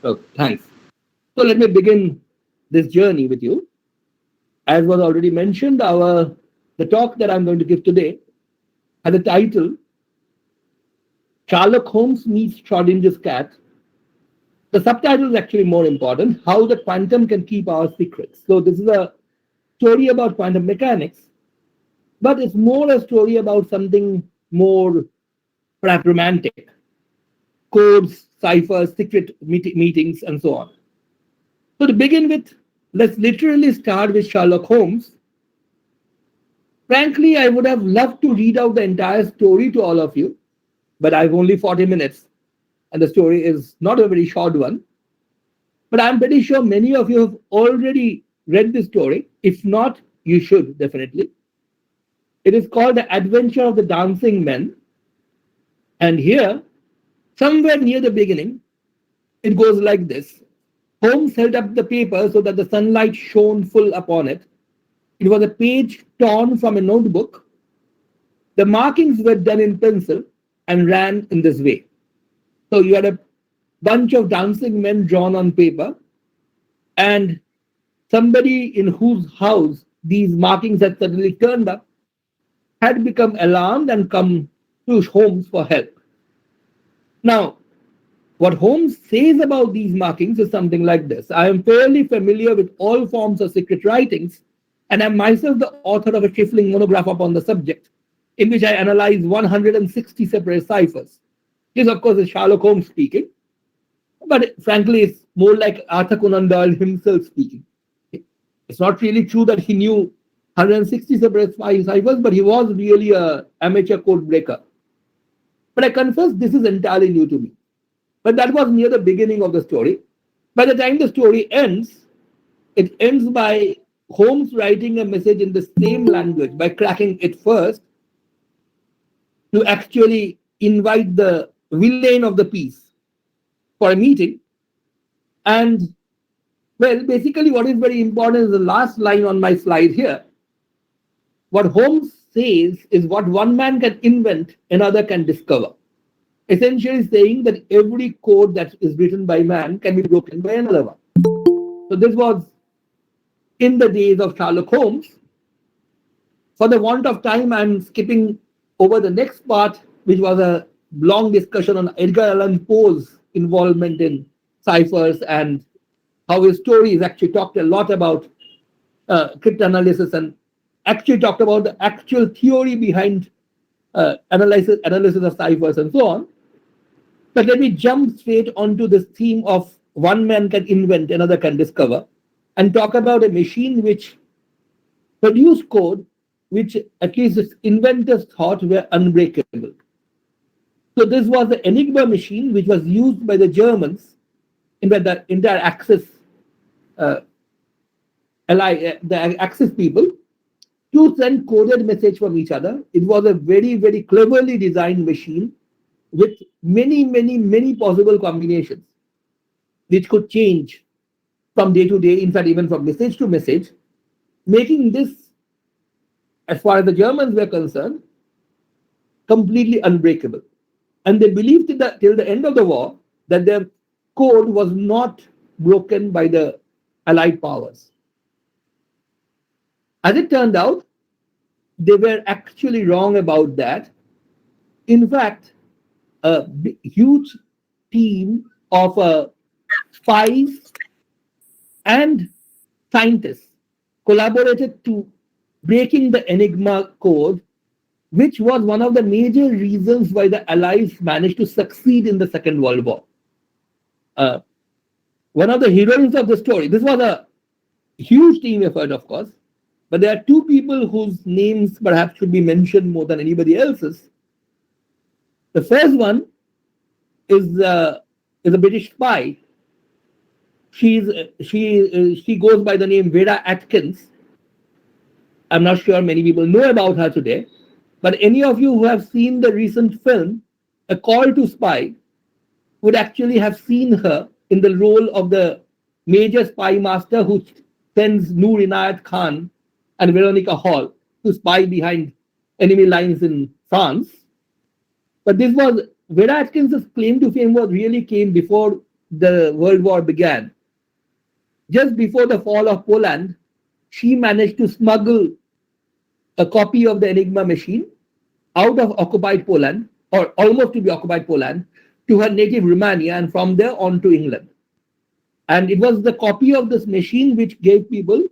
Oh, thanks. So let me begin this journey with you. As was already mentioned, the talk that I'm going to give today has a title: Sherlock Holmes meets Schrodinger's cat. The subtitle is actually more important: How the Quantum Can Keep Our Secrets. So this is a story about quantum mechanics, but it's more a story about something more perhaps romantic: codes, ciphers, secret meetings, and so on. So to begin with, let's literally start with Sherlock Holmes. Frankly, I would have loved to read out the entire story to all of you, but I've only 40 minutes, and the story is not a very short one. But I'm pretty sure many of you have already read this story. If not, you should definitely. It is called The Adventure of the Dancing Men. And here, somewhere near the beginning, it goes like this: Holmes held up the paper so that the sunlight shone full upon it. It was a page torn from a notebook. The markings were done in pencil and ran in this way. So you had a bunch of dancing men drawn on paper, and somebody in whose house these markings had suddenly turned up had become alarmed and come to Holmes for help. Now, what Holmes says about these markings is something like this: I am fairly familiar with all forms of secret writings, and am myself the author of a trifling monograph upon the subject, in which I analyze 160 separate ciphers. This, of course, is Sherlock Holmes speaking, but frankly, it's more like Arthur Conan Doyle himself speaking. It's not really true that he knew 160 separate ciphers, but he was really an amateur code breaker. But I confess this is entirely new to me. But that was near the beginning of the story. By the time the story ends, it ends by Holmes writing a message in the same language, by cracking it first, to actually invite the villain of the piece for a meeting. And well, basically, what is very important is the last line on my slide here. What Holmes says is, what one man can invent, another can discover. Essentially saying that every code that is written by man can be broken by another one. So this was in the days of Sherlock Holmes. For the want of time, I'm skipping over the next part, which was a long discussion on Edgar Allan Poe's involvement in ciphers and how his stories actually talked a lot about cryptanalysis and actually talked about the actual theory behind analysis of ciphers and so on. But let me jump straight onto this theme of one man can invent, another can discover, and talk about a machine which produced code which at least its inventors thought were unbreakable. So this was the Enigma machine, which was used by the Germans in the entire Axis, the Axis people, to send coded message from each other. It was a very, very cleverly designed machine with many, many, many possible combinations, which could change from day to day, in fact, even from message to message, making this, as far as the Germans were concerned, completely unbreakable. And they believed till the end of the war that their code was not broken by the Allied powers. As it turned out, they were actually wrong about that. In fact, a huge team of spies and scientists collaborated to breaking the Enigma code, which was one of the major reasons why the Allies managed to succeed in the Second World War. One of the heroines of the story, this was a huge team effort, of course, but there are two people whose names perhaps should be mentioned more than anybody else's. The first one is a British spy. She goes by the name Vera Atkins. I'm not sure many people know about her today, but any of you who have seen the recent film, A Call to Spy, would actually have seen her in the role of the major spy master who sends Noor Inayat Khan and Veronica Hall to spy behind enemy lines in France. But this was Vera Atkins' claim to fame was really came before the World War began, just before the fall of Poland, she managed to smuggle a copy of the Enigma machine out of occupied Poland, or almost to be occupied Poland, to her native Romania, and from there on to England. And it was the copy of this machine which gave people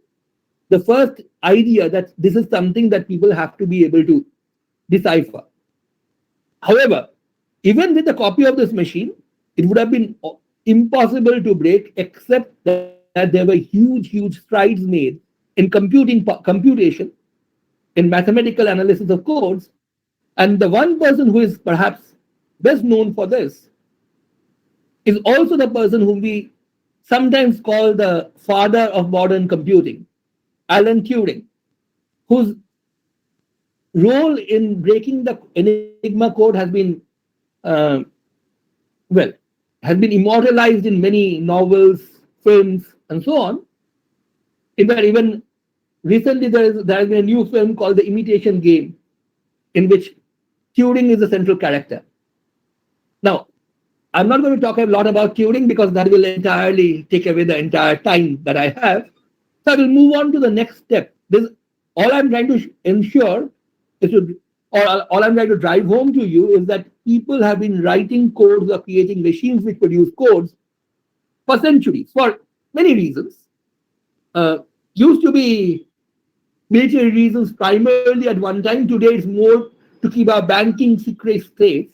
the first idea that this is something that people have to be able to decipher. However, even with a copy of this machine, it would have been impossible to break, except that there were huge strides made in computation, in mathematical analysis of codes. And the one person who is perhaps best known for this is also the person whom we sometimes call the father of modern computing, Alan Turing, whose role in breaking the Enigma code has been immortalized in many novels, films, and so on. In fact, even recently there has been a new film called The Imitation Game, in which Turing is the central character. Now, I'm not going to talk a lot about Turing because that will entirely take away the entire time that I have. So I will move on to the next step. All I'm trying to ensure is all I'm trying to drive home to you is that people have been writing codes or creating machines which produce codes for centuries, for many reasons. Used to be military reasons primarily at one time. Today it's more to keep our banking secrets safe.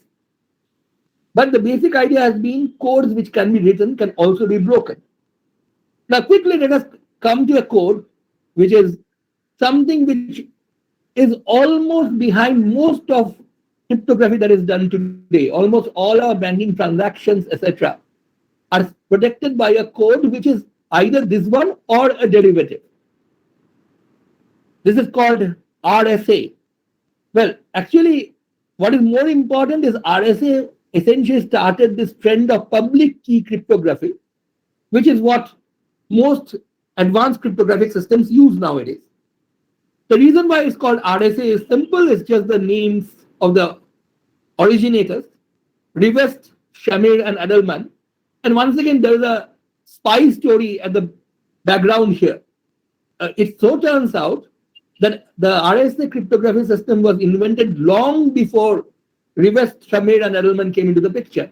But the basic idea has been codes which can be written can also be broken. Now quickly let us come to a code which is something which is almost behind most of cryptography that is done today. Almost all our banking transactions, etc., are protected by a code which is either this one or a derivative. This is called RSA. Well, actually, what is more important is RSA essentially started this trend of public key cryptography, which is what most advanced cryptographic systems use nowadays. The reason why it's called RSA is simple. It's just the names of the originators, Rivest, Shamir, and Edelman. And once again, there is a spy story at the background here. It so turns out that the RSA cryptography system was invented long before Rivest, Shamir, and Edelman came into the picture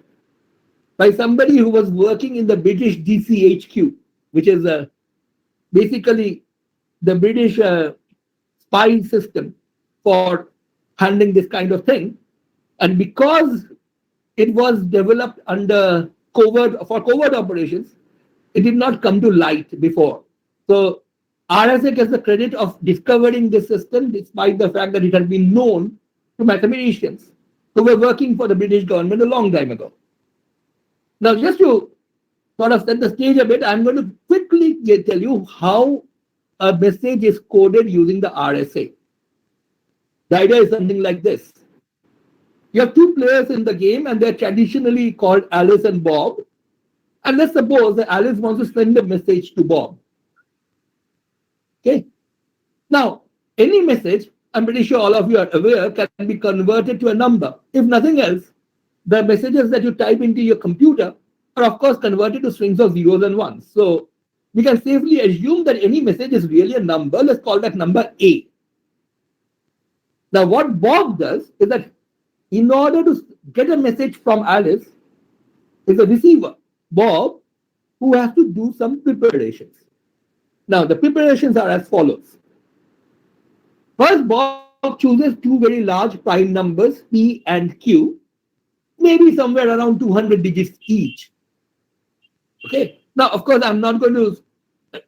by somebody who was working in the British DCHQ, which is basically the British spy system for handling this kind of thing. And because it was developed under covert operations, it did not come to light before. So RSA gets the credit of discovering this system, despite the fact that it had been known to mathematicians who were working for the British government a long time ago. Now, just to sort of set the stage a bit, I'm going to quickly tell you how a message is coded using the RSA. The idea is something like this. You have two players in the game, and they're traditionally called Alice and Bob. And let's suppose that Alice wants to send a message to Bob. Okay. Now, any message, I'm pretty sure all of you are aware, can be converted to a number. If nothing else, the messages that you type into your computer are, of course, converted to strings of zeros and ones. So we can safely assume that any message is really a number. Let's call that number A. Now, what Bob does is that in order to get a message from Alice, is a receiver, Bob, who has to do some preparations. Now, the preparations are as follows. First, Bob chooses two very large prime numbers, P and Q, maybe somewhere around 200 digits each. Okay. Now, of course, I'm not going to,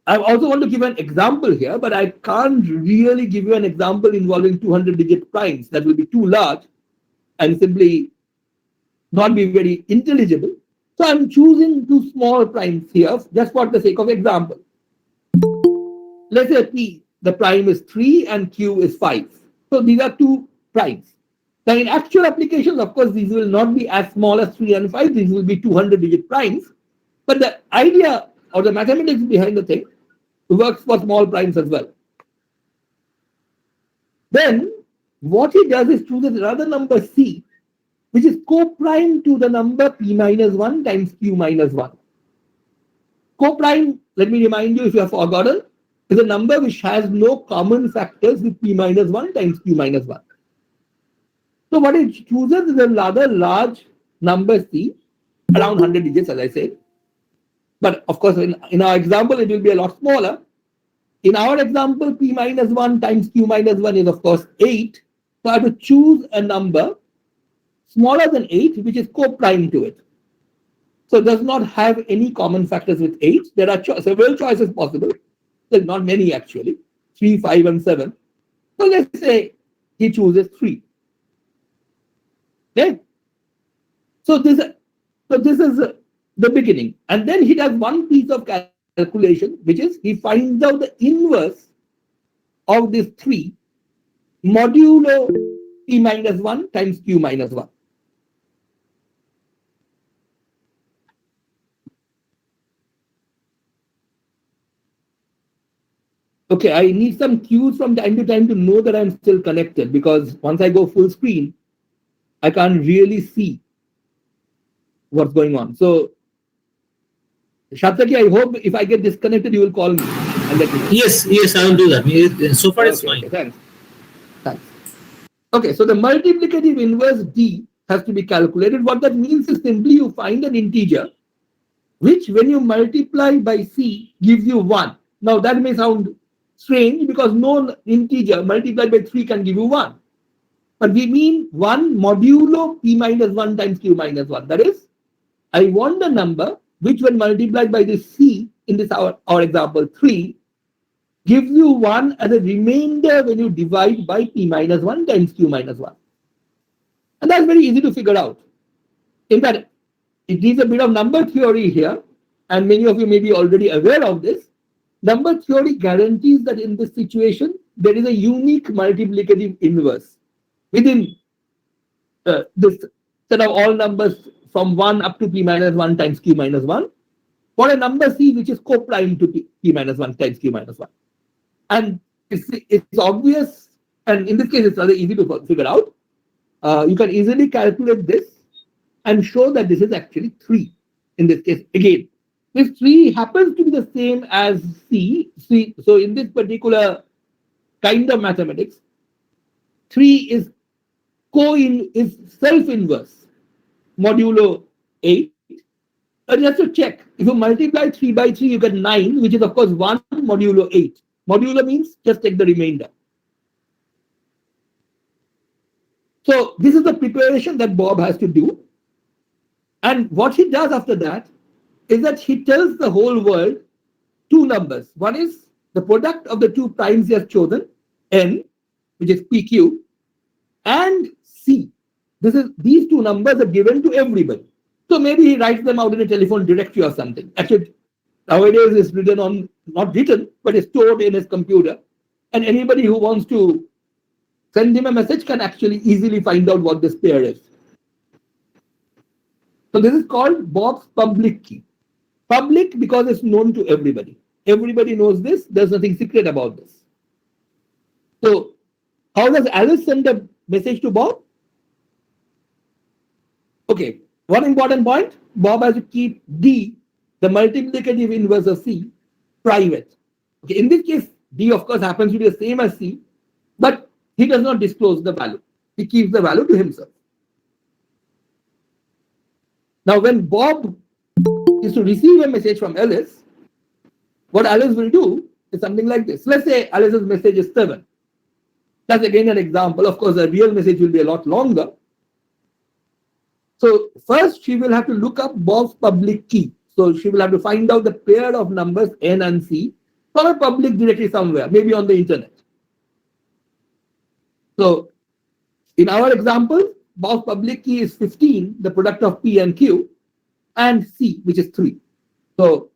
I also want to give an example here, but I can't really give you an example involving 200-digit primes. That will be too large and simply not be very intelligible. So I'm choosing two small primes here just for the sake of example. Let's say P, the prime is 3 and Q is 5. So these are two primes. Now in actual applications, of course, these will not be as small as 3 and 5. These will be 200-digit primes. But the idea or the mathematics behind the thing works for small primes as well. Then what he does is chooses another number C, which is co-prime to the number P minus 1 times Q minus 1. Coprime, let me remind you if you have forgotten, is a number which has no common factors with p minus 1 times q minus 1. So what it chooses is a rather large number c, around 100 digits, as I said. But of course, in our example, it will be a lot smaller. In our example, p minus 1 times q minus 1 is, of course, 8. So I have to choose a number smaller than 8, which is co-prime to it. So it does not have any common factors with 8. There are several choices possible. There's not many actually, 3, 5, and 7. So let's say he chooses 3. Okay? So this is the beginning. And then he does one piece of calculation, which is he finds out the inverse of this 3 modulo p minus 1 times q minus 1. Okay, I need some cues from time to time to know that I'm still connected, because once I go full screen, I can't really see what's going on. So, Shataki, I hope if I get disconnected, you will call me and let me know. Yes, I will do that. So far, it's fine. Okay, thanks. Okay, so the multiplicative inverse d has to be calculated. What that means is simply you find an integer, which when you multiply by c gives you 1. Now that may sound strange because no integer multiplied by 3 can give you 1. But we mean 1 modulo p minus 1 times q minus 1. That is, I want a number which when multiplied by this c, in this our example 3, gives you 1 as a remainder when you divide by p minus 1 times q minus 1. And that's very easy to figure out. In fact, it needs a bit of number theory here, and many of you may be already aware of this. Number theory guarantees that in this situation, there is a unique multiplicative inverse within this set of all numbers from 1 up to p minus 1 times q minus 1 for a number c which is co-prime to p minus 1 times q minus 1. And it's obvious, and in this case, it's rather easy to figure out. You can easily calculate this and show that this is actually 3 in this case. Again, this 3 happens to be the same as C. So in this particular kind of mathematics, 3 is self-inverse, modulo 8. Just to check, if you multiply 3 by 3, you get 9, which is of course 1 modulo 8. Modulo means just take the remainder. So this is the preparation that Bob has to do. And what he does after that is that he tells the whole world 2 numbers. One is the product of the 2 primes he has chosen, n, which is pq, and c. These 2 numbers are given to everybody. So maybe he writes them out in a telephone directory or something. Actually, nowadays it's written on, not written, but it's stored in his computer. And anybody who wants to send him a message can actually easily find out what this pair is. So this is called Bob's public key. Public because it's known to everybody. Everybody knows this. There's nothing secret about this. So how does Alice send a message to Bob? Okay, one important point. Bob has to keep D, the multiplicative inverse of C, private. Okay, in this case, D of course happens to be the same as C, but he does not disclose the value. He keeps the value to himself. Now, when Bob is to receive a message from Alice, what Alice will do is something like this. Let's say Alice's message is 7. That's again an example. Of course, the real message will be a lot longer. So first, she will have to look up Bob's public key. So she will have to find out the pair of numbers N and C from a public directory somewhere, maybe on the internet. So in our example, Bob's public key is 15, the product of P and Q, and C, which is 3. So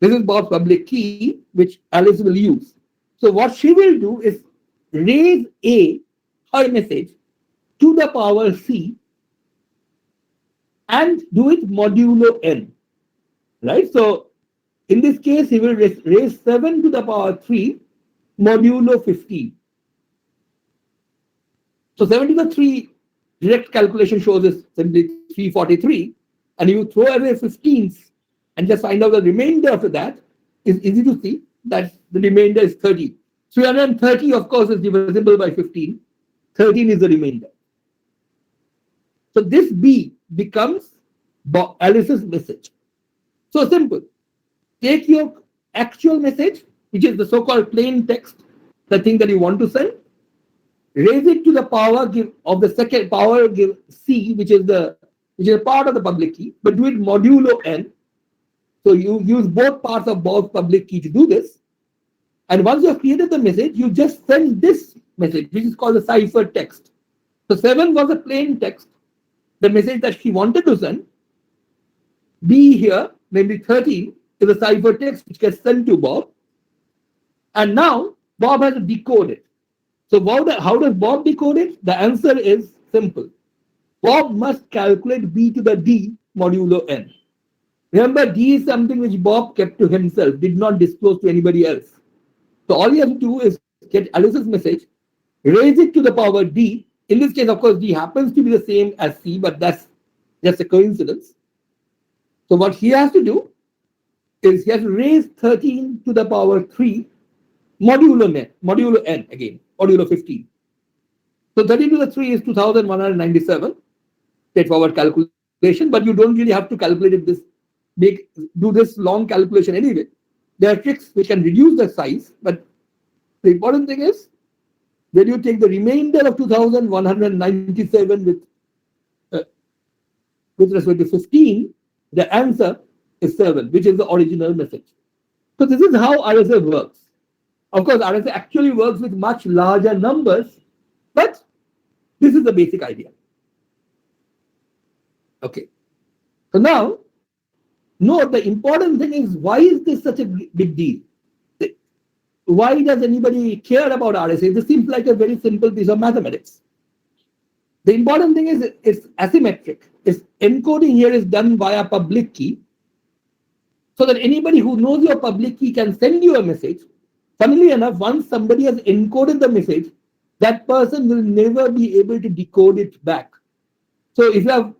this is Bob's public key, which Alice will use. So what she will do is raise A, her message, to the power C, and do it modulo N. Right? So in this case, he will raise 7 to the power 3 modulo 15. So 7 to the 3 direct calculation shows is simply 343, and you throw away 15s and just find out the remainder after that, is easy to see that the remainder is 30. 330, of course, is divisible by 15. 13 is the remainder. So this B becomes Alice's message. So simple. Take your actual message, which is the so-called plain text, the thing that you want to send, raise it to the power of the second power C, which is a part of the public key, but do it modulo n. So you use both parts of Bob's public key to do this. And once you have created the message, you just send this message, which is called the cipher text. So 7 was a plain text, the message that she wanted to send. B here, namely 13, is a cipher text which gets sent to Bob. And now Bob has to decode it. So how does Bob decode it? The answer is simple. Bob must calculate B to the D modulo n. Remember, D is something which Bob kept to himself, did not disclose to anybody else. So all you have to do is get Alice's message, raise it to the power D. In this case, of course, D happens to be the same as C, but that's just a coincidence. So what he has to do is he has to raise 13 to the power 3 modulo n again, modulo 15. So 13 to the 3 is 2197, straightforward calculation, but you don't really have to calculate it do this long calculation anyway. There are tricks which can reduce the size, but the important thing is when you take the remainder of 2197 with respect to 15, the answer is 7, which is the original message. So this is how RSA works. Of course, RSA actually works with much larger numbers, but this is the basic idea. Okay. So now, note the important thing is, why is this such a big deal? Why does anybody care about RSA? This seems like a very simple piece of mathematics. The important thing is it's asymmetric. Its encoding here is done via public key, so that anybody who knows your public key can send you a message. Funnily enough, once somebody has encoded the message, that person will never be able to decode it back. So if you have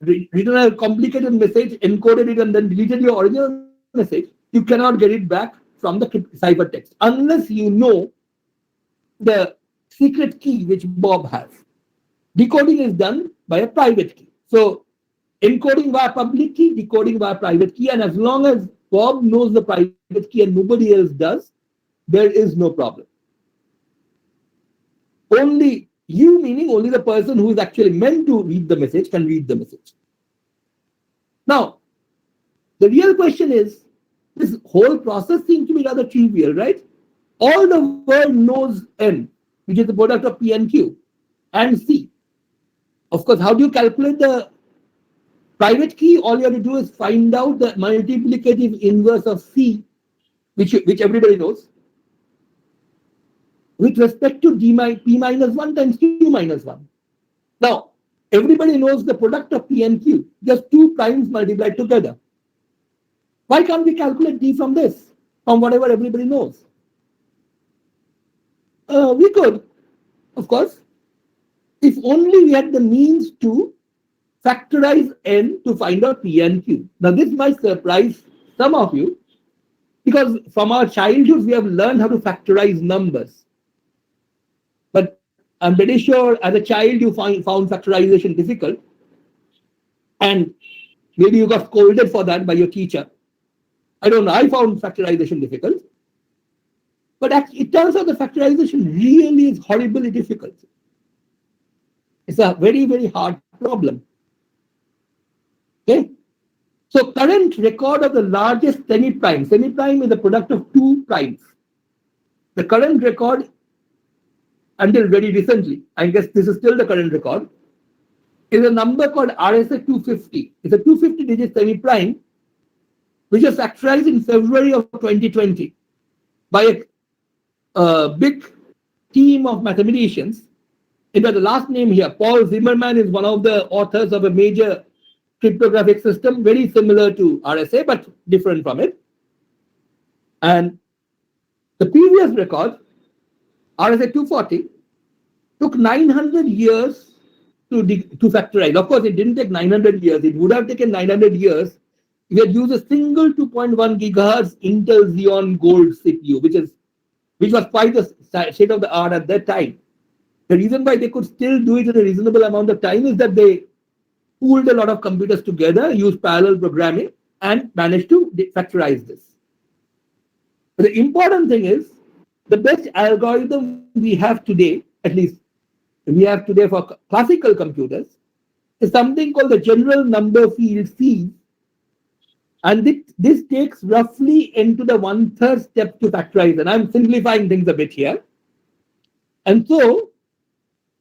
written a complicated message, encoded it, and then deleted your original message, you cannot get it back from the ciphertext unless you know the secret key which Bob has. Decoding is done by a private key. So encoding via public key, decoding via private key, and as long as Bob knows the private key and nobody else does, there is no problem. Only you, meaning only the person who is actually meant to read the message, can read the message. Now, the real question is, this whole process seems to be rather trivial, right? All the world knows N, which is the product of P and Q, and C. Of course, how do you calculate the private key? All you have to do is find out the multiplicative inverse of C, which everybody knows, with respect to P minus 1 times Q minus 1. Now, everybody knows the product of P and Q, just 2 primes multiplied together. Why can't we calculate D from this, from whatever everybody knows? We could, of course, if only we had the means to factorize N to find out P and Q. Now, this might surprise some of you, because from our childhood, we have learned how to factorize numbers. But I'm pretty sure as a child, you found factorization difficult. And maybe you got scolded for that by your teacher. I don't know. I found factorization difficult. But it turns out the factorization really is horribly difficult. It's a very, very hard problem. Okay? So current record of the largest semi-prime is the product of 2 primes. The current record until very recently, I guess this is still the current record, is a number called RSA 250. It's a 250-digit semi-prime, which was factorized in February of 2020 by a big team of mathematicians. In fact, the last name here, Paul Zimmerman, is one of the authors of a major cryptographic system, very similar to RSA, but different from it. And the previous record, RSA 240, took 900 years to factorize. Of course, it didn't take 900 years. It would have taken 900 years we had used a single 2.1 gigahertz Intel Xeon Gold CPU, which was quite the state of the art at that time. The reason why they could still do it in a reasonable amount of time is that they pooled a lot of computers together, used parallel programming, and managed to factorize this. But the important thing is, the best algorithm we have today, at least we have today for classical computers, is something called the general number field C. And this takes roughly into the 1/3 step to factorize. And I'm simplifying things a bit here. And so,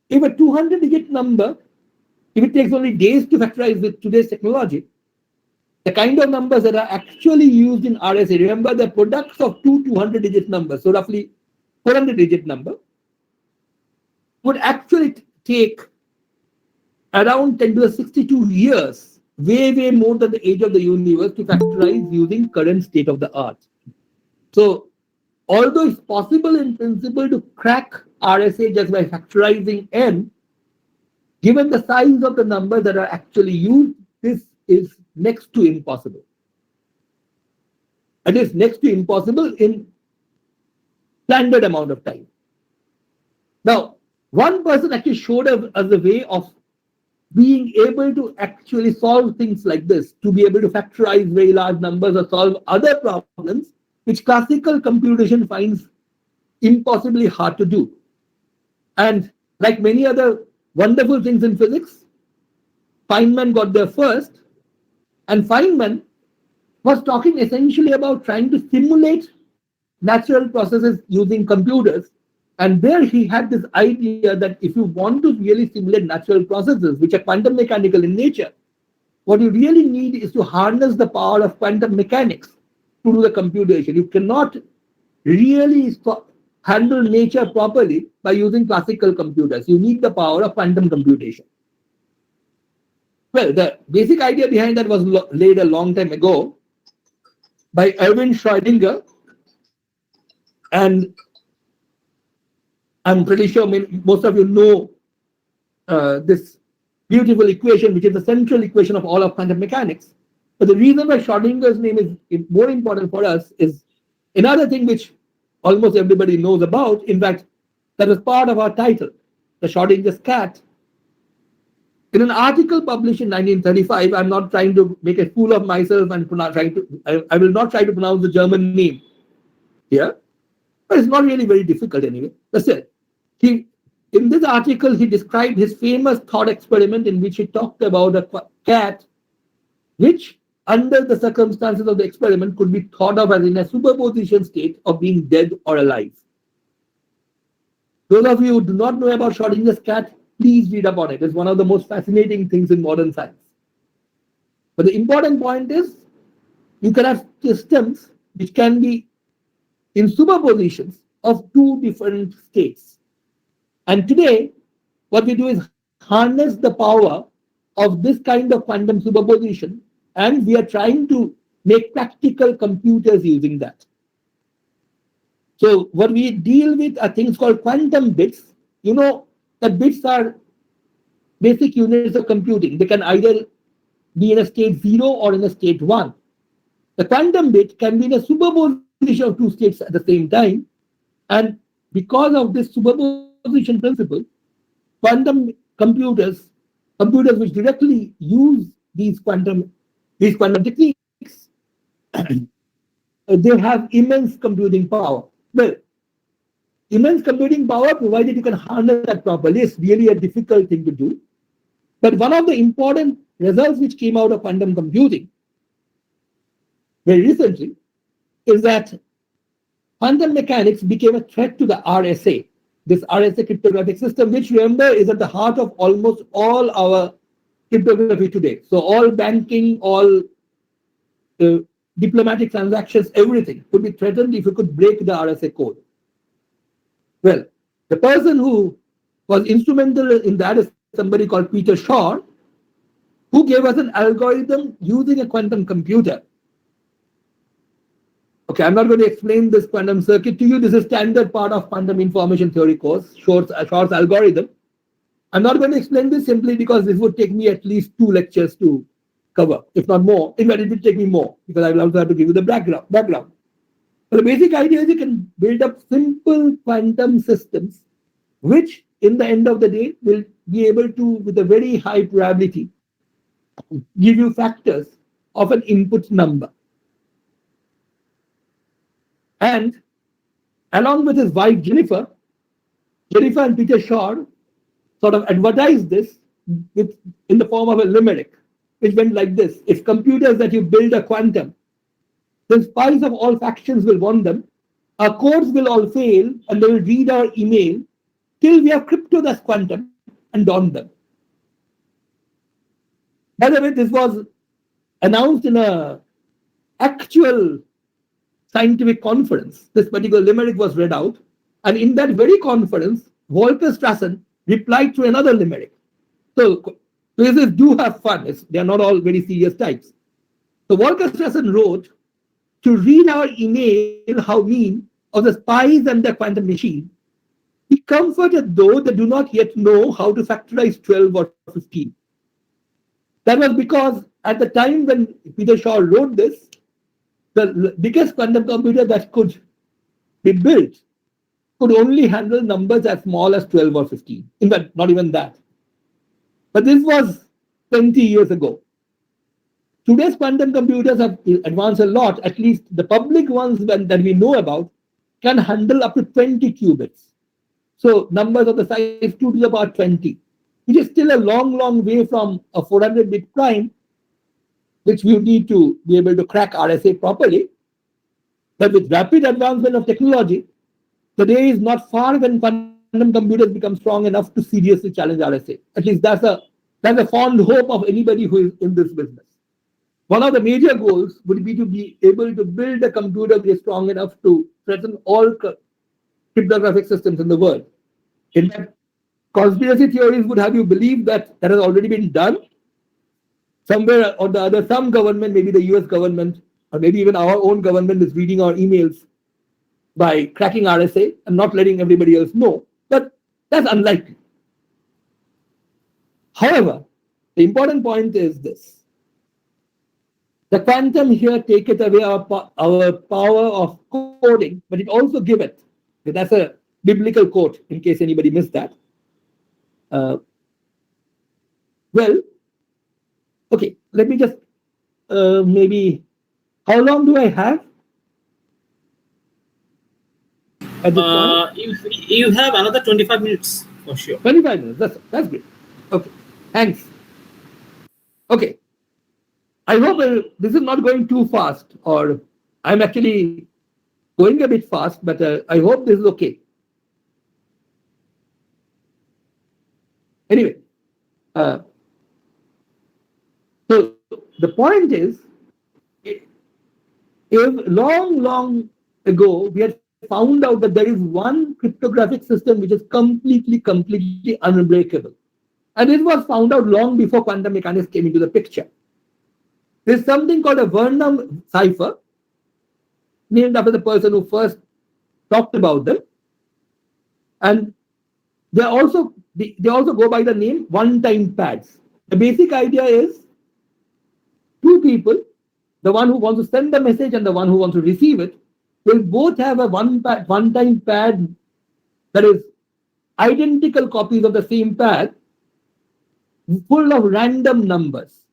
if a 200-digit number, if it takes only days to factorize with today's technology, the kind of numbers that are actually used in RSA, remember the products of two 200-digit numbers, so roughly 400-digit number, would actually take around 10 to the 62 years, way more than the age of the universe, to factorize using current state of the art. So, although it's possible in principle to crack RSA just by factorizing n, given the size of the numbers that are actually used, this is next to impossible. It is next to impossible in standard amount of time. Now, one person actually showed us a way of being able to actually solve things like this, to be able to factorize very large numbers or solve other problems which classical computation finds impossibly hard to do. And like many other wonderful things in physics, Feynman got there first, and Feynman was talking essentially about trying to simulate natural processes using computers. And there he had this idea that if you want to really simulate natural processes, which are quantum mechanical in nature, what you really need is to harness the power of quantum mechanics to do the computation. You cannot really handle nature properly by using classical computers. You need the power of quantum computation. Well, the basic idea behind that was laid a long time ago by Erwin Schrödinger, and I'm pretty sure most of you know this beautiful equation, which is the central equation of all of quantum mechanics. But the reason why Schrödinger's name is more important for us is another thing which almost everybody knows about. In fact, that was part of our title, the Schrödinger's cat. In an article published in 1935, I'm not trying to make a fool of myself and I will not try to pronounce the German name here, but it's not really very difficult anyway. But still, in this article, he described his famous thought experiment in which he talked about a cat which, under the circumstances of the experiment, could be thought of as in a superposition state of being dead or alive. Those of you who do not know about Schrödinger's cat, please read up on it. It's one of the most fascinating things in modern science. But the important point is, you can have systems which can be in superpositions of two different states. And today, what we do is harness the power of this kind of quantum superposition, and we are trying to make practical computers using that. So what we deal with are things called quantum bits. You know that bits are basic units of computing. They can either be in a state 0 or in a state 1. The quantum bit can be in a superposition of two states at the same time. And because of this superposition principle, quantum computers which directly use these quantum techniques, they have immense computing power. Well, immense computing power, provided you can harness that properly, is really a difficult thing to do. But one of the important results which came out of quantum computing very recently is that quantum mechanics became a threat to the RSA, this RSA cryptographic system, which, remember, is at the heart of almost all our cryptography today. So all banking, all diplomatic transactions, everything could be threatened if you could break the RSA code. Well, the person who was instrumental in that is somebody called Peter Shor, who gave us an algorithm using a quantum computer. Okay, I'm not going to explain this quantum circuit to you. This is standard part of quantum information theory course, Shor's algorithm. I'm not going to explain this simply because this would take me at least 2 lectures to cover, if not more. In fact, it will take me more because I will also have to give you the background. But the basic idea is you can build up simple quantum systems, which in the end of the day will be able to, with a very high probability, give you factors of an input number. And along with his wife Jennifer and Peter Shor sort of advertised this in the form of a limerick, which went like this: if computers that you build are quantum, the spies of all factions will want them, our codes will all fail, and they will read our email till we have crypto that's quantum and dawn them. By the way, this was announced in an actual scientific conference. This particular limerick was read out, and in that very conference, Volker Strassen replied to another limerick. So quizzes do have fun. They are not all very serious types. So Volker Strassen wrote, to read our email, how mean of the spies and the quantum machine, be comforted though they do not yet know how to factorize 12 or 15. That was because at the time when Peter Shor wrote this, the biggest quantum computer that could be built could only handle numbers as small as 12 or 15. In fact, not even that. But this was 20 years ago. Today's quantum computers have advanced a lot. At least the public ones that we know about can handle up to 20 qubits. So numbers of the size 2 to the power 20, which is still a long, long way from a 400-bit prime, which we need to be able to crack RSA properly. But with rapid advancement of technology, the day is not far when quantum computers become strong enough to seriously challenge RSA. At least that's a fond hope of anybody who is in this business. One of the major goals would be to be able to build a computer that is strong enough to threaten all cryptographic systems in the world. In fact, conspiracy theories would have you believe that has already been done. Somewhere or the other, some government, maybe the US government, or maybe even our own government, is reading our emails by cracking RSA and not letting everybody else know. But that's unlikely. However, the important point is this. The quantum here taketh away our power of coding, but it also giveth. That's a biblical quote, in case anybody missed that. Well, okay, let me just maybe, how long do I have? At this point? You have another 25 minutes for sure. 25 minutes, that's great. Okay, thanks. Okay, I hope this is not going too fast, or I'm actually going a bit fast, but I hope this is okay. Anyway, so the point is, if long ago we had found out that there is one cryptographic system which is completely unbreakable. And it was found out long before quantum mechanics came into the picture. There's something called a Vernam cipher, named after the person who first talked about them. And they also go by the name one-time pads. The basic idea is two people, the one who wants to send the message and the one who wants to receive it, will both have a one-time pad that is identical copies of the same pad, full of random numbers.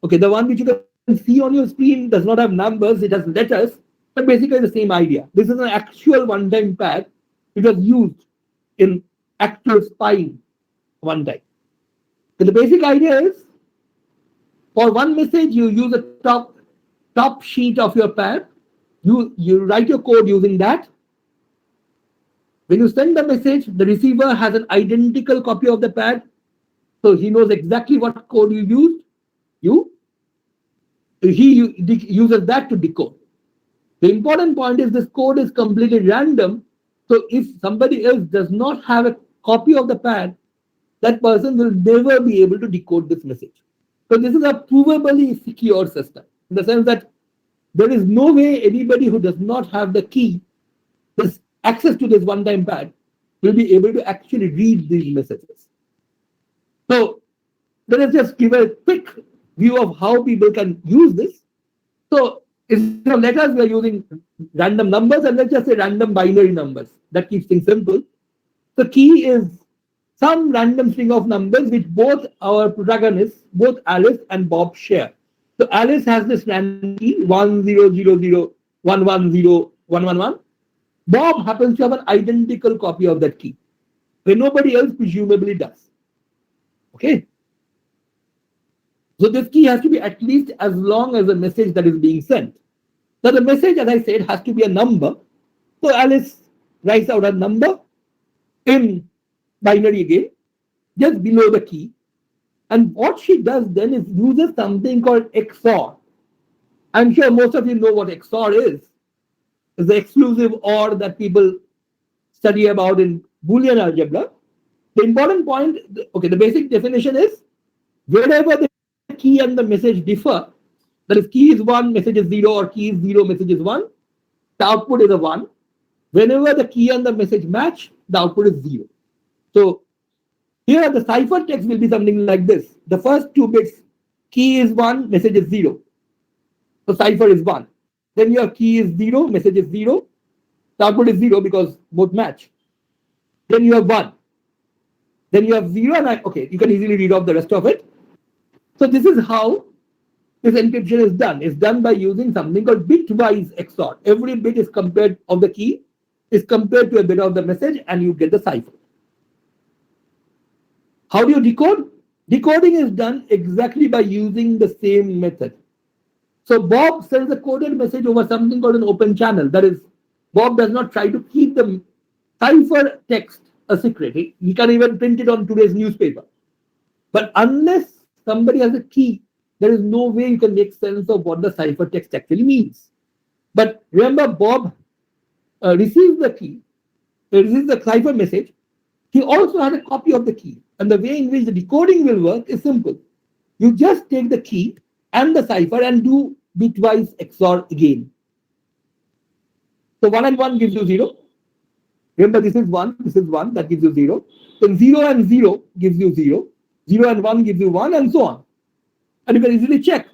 Okay, the one which you can see on your screen does not have numbers, it has letters, but basically the same idea. This is an actual one-time pad which was used in actual spying one time. So the basic idea is, for one message, you use a top sheet of your pad. You write your code using that. When you send the message, the receiver has an identical copy of the pad, so he knows exactly what code you used. He uses that to decode. The important point is this code is completely random. So if somebody else does not have a copy of the pad, that person will never be able to decode this message. So this is a provably secure system, in the sense that there is no way anybody who does not have the key, this access to this one-time pad, will be able to actually read these messages. So let us just give a quick view of how people can use this. So instead of letters, we are using random numbers, and let's just say random binary numbers. That keeps things simple. The key is some random string of numbers which both our protagonists, both Alice and Bob, share. So Alice has this random key 1000110111. Bob happens to have an identical copy of that key, where nobody else presumably does. Okay. So this key has to be at least as long as the message that is being sent. Now the message, as I said, has to be a number. So Alice writes out a number in binary again, just below the key. And what she does then is uses something called XOR. I'm sure most of you know what XOR is. It's the exclusive OR that people study about in Boolean algebra. The important point, okay, the basic definition is wherever the key and the message differ, that is, key is 1, message is 0, or key is 0, message is 1, the output is a 1. Whenever the key and the message match, the output is 0. So here the ciphertext will be something like this. The first 2 bits, key is 1, message is 0. So cipher is 1. Then your key is 0, message is 0. The output is 0 because both match. Then you have 1. Then you have 0, and okay, you can easily read off the rest of it. So this is how this encryption is done. It's done by using something called bitwise XOR. Every bit is compared of the key is compared to a bit of the message, and you get the cipher. How do you decode? Decoding is done exactly by using the same method. So Bob sends a coded message over something called an open channel. That is, Bob does not try to keep the cipher text a secret. He can even print it on today's newspaper. But unless somebody has a key, there is no way you can make sense of what the ciphertext actually means. But remember, Bob receives the key, receives the cipher message. He also had a copy of the key. And the way in which the decoding will work is simple. You just take the key and the cipher and do bitwise XOR again. So 1 and 1 gives you 0. Remember, this is 1, that gives you 0. Then 0 and 0 gives you 0. 0 and 1 gives you 1, and so on. And you can easily check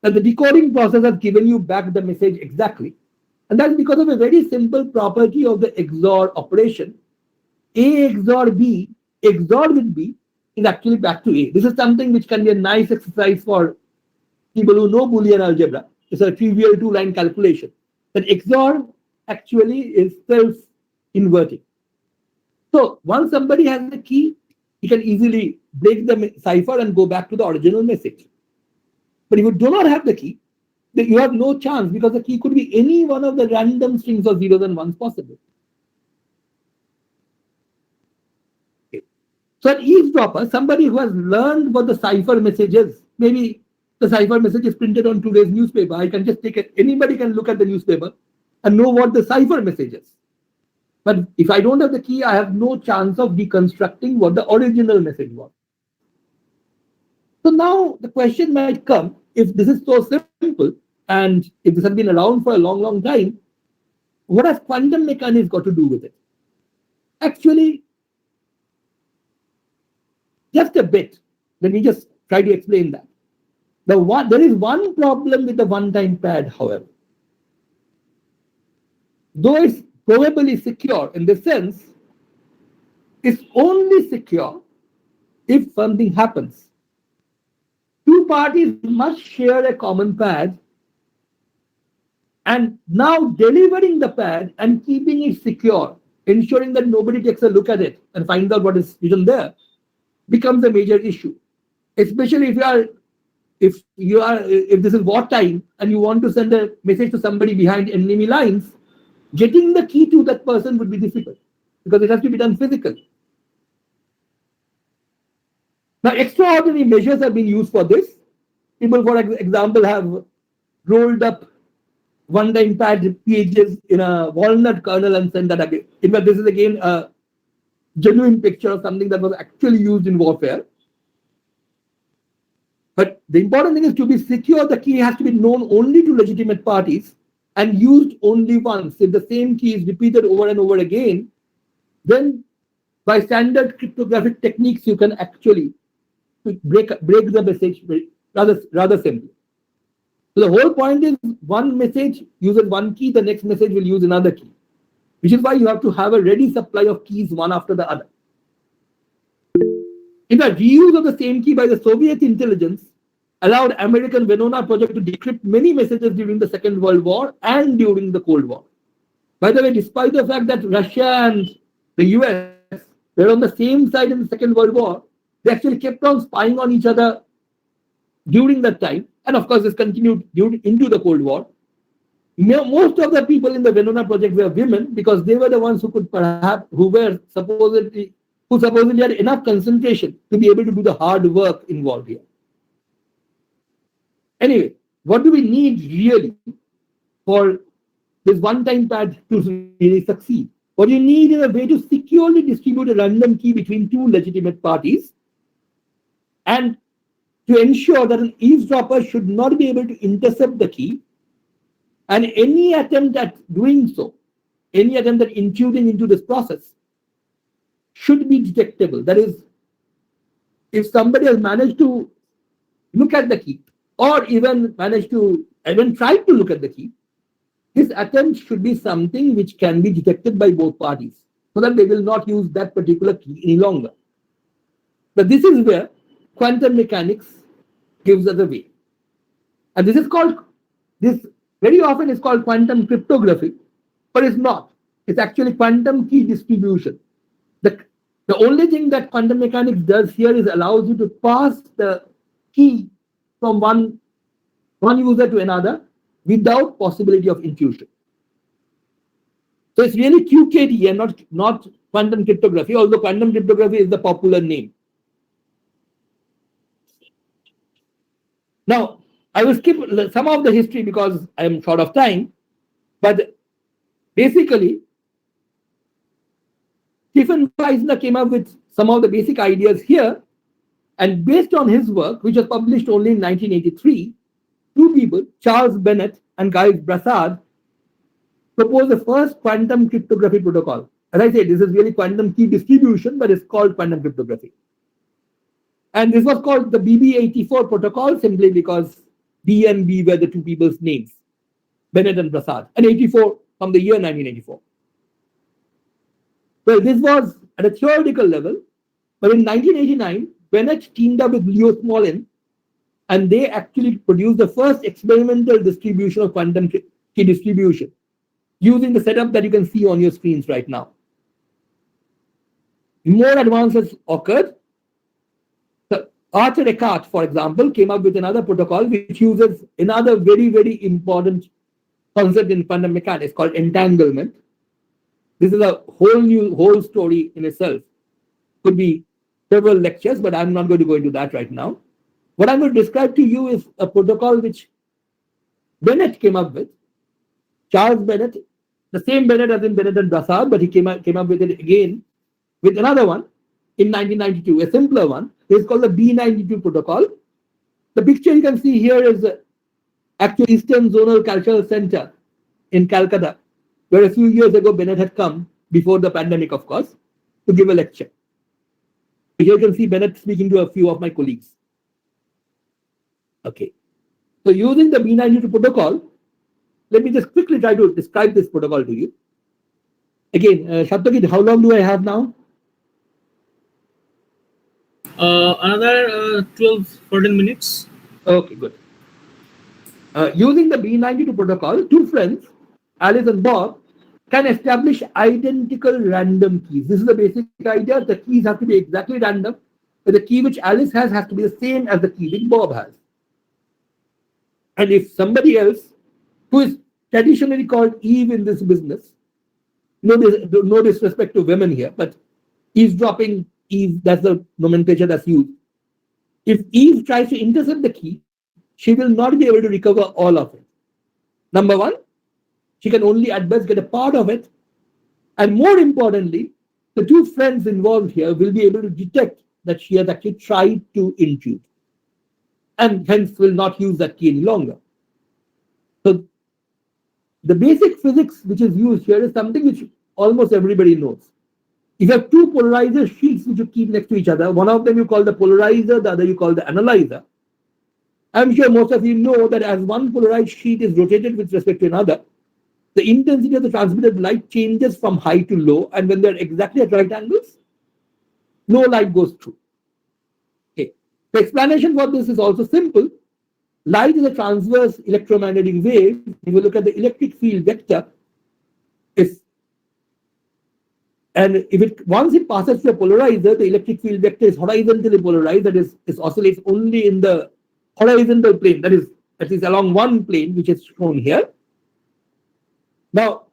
that the decoding process has given you back the message exactly. And that's because of a very simple property of the XOR operation. A XOR B, XOR with B, is actually back to A. This is something which can be a nice exercise for people who know Boolean algebra. It's a trivial 2-line calculation. That XOR actually is self-inverting. So once somebody has the key, he can easily break the cipher and go back to the original message. But if you do not have the key, then you have no chance, because the key could be any one of the random strings of zeros and ones possible. Okay. So an eavesdropper, somebody who has learned what the cipher message is, maybe the cipher message is printed on today's newspaper. I can just take it. Anybody can look at the newspaper and know what the cipher message is. But if I don't have the key, I have no chance of deconstructing what the original message was. So now the question might come, if this is so simple, and if this has been around for a long, long time, what has quantum mechanics got to do with it? Actually, just a bit. Let me just try to explain that. There is one problem with the one-time pad, however. Though it's probably secure in the sense, it's only secure if something happens. Two parties must share a common pad, and now delivering the pad and keeping it secure, ensuring that nobody takes a look at it and finds out what is written there, becomes a major issue. Especially if this is wartime and you want to send a message to somebody behind enemy lines, getting the key to that person would be difficult because it has to be done physically. Now, extraordinary measures have been used for this. People, for example, have rolled up one-time pad pages in a walnut kernel and sent that again. In fact, this is again a genuine picture of something that was actually used in warfare. But the important thing is to be secure, the key has to be known only to legitimate parties and used only once. If the same key is repeated over and over again, then by standard cryptographic techniques, you can actually break the message rather simple. So the whole point is one message uses one key, the next message will use another key, which is why you have to have a ready supply of keys one after the other. In fact, reuse of the same key by the Soviet intelligence allowed American Venona project to decrypt many messages during the Second World War and during the Cold War. By the way, despite the fact that Russia and the US were on the same side in the Second World War, they actually kept on spying on each other during that time. And of course, this continued into the Cold War. Most of the people in the Venona project were women because they were the ones who supposedly had enough concentration to be able to do the hard work involved here. Anyway, what do we need really for this one-time pad to really succeed? What you need is a way to securely distribute a random key between two legitimate parties and to ensure that an eavesdropper should not be able to intercept the key, and any attempt at doing so, any attempt at intruding into this process should be detectable. That is, if somebody has managed to look at the key or even try to look at the key, this attempt should be something which can be detected by both parties so that they will not use that particular key any longer. But this is where quantum mechanics gives us a way. And this very often is called quantum cryptography, but it's not. It's actually quantum key distribution. The only thing that quantum mechanics does here is allows you to pass the key from one user to another without possibility of intrusion. So it's really QKD and not quantum cryptography, although quantum cryptography is the popular name. Now, I will skip some of the history because I am short of time, but basically, Stephen Kleisner came up with some of the basic ideas here, and based on his work, which was published only in 1983, two people, Charles Bennett and Guy Brassard, proposed the first quantum cryptography protocol. As I said, this is really quantum key distribution, but it's called quantum cryptography. And this was called the BB84 protocol simply because B and B were the two people's names, Bennett and Brassard, and 84 from the year 1984. Well, this was at a theoretical level, but in 1989, Bennett teamed up with Leo Smolin, and they actually produced the first experimental distribution of quantum key distribution using the setup that you can see on your screens right now. More advances occurred. Arthur Eckart, for example, came up with another protocol which uses another very, very important concept in quantum mechanics called entanglement. This is a whole story in itself. Could be several lectures, but I'm not going to go into that right now. What I'm going to describe to you is a protocol which Bennett came up with. Charles Bennett, the same Bennett as in Bennett and Brassard, but he came up with it again with another one in 1992, a simpler one. It's called the B92 protocol. The picture you can see here is actually Eastern Zonal Cultural Center in Calcutta, where a few years ago Bennett had come, before the pandemic, of course, to give a lecture. Here you can see Bennett speaking to a few of my colleagues. Okay. So using the B92 protocol, let me just quickly try to describe this protocol to you. Again, Satyajit, how long do I have now? Another 12-14 minutes. Okay, good. Using the B92 protocol, two friends, Alice and Bob, can establish identical random keys. This is the basic idea. The keys have to be exactly random, but the key which Alice has to be the same as the key which Bob has. And if somebody else, who is traditionally called Eve in this business, no disrespect to women here, but eavesdropping, Eve, that's the nomenclature that's used. If Eve tries to intercept the key, she will not be able to recover all of it. Number one, she can only at best get a part of it. And more importantly, the two friends involved here will be able to detect that she has actually tried to intrude and hence will not use that key any longer. So the basic physics which is used here is something which almost everybody knows. If you have two polarizer sheets which you keep next to each other, one of them you call the polarizer, the other you call the analyzer. I'm sure most of you know that as one polarized sheet is rotated with respect to another, the intensity of the transmitted light changes from high to low, and when they're exactly at right angles, no light goes through. Okay. The explanation for this is also simple. Light is a transverse electromagnetic wave. If you look at the electric field vector, is and if it once it passes through a polarizer, the electric field vector is horizontally polarized. That is, it oscillates only in the horizontal plane. That is along one plane, which is shown here. Now,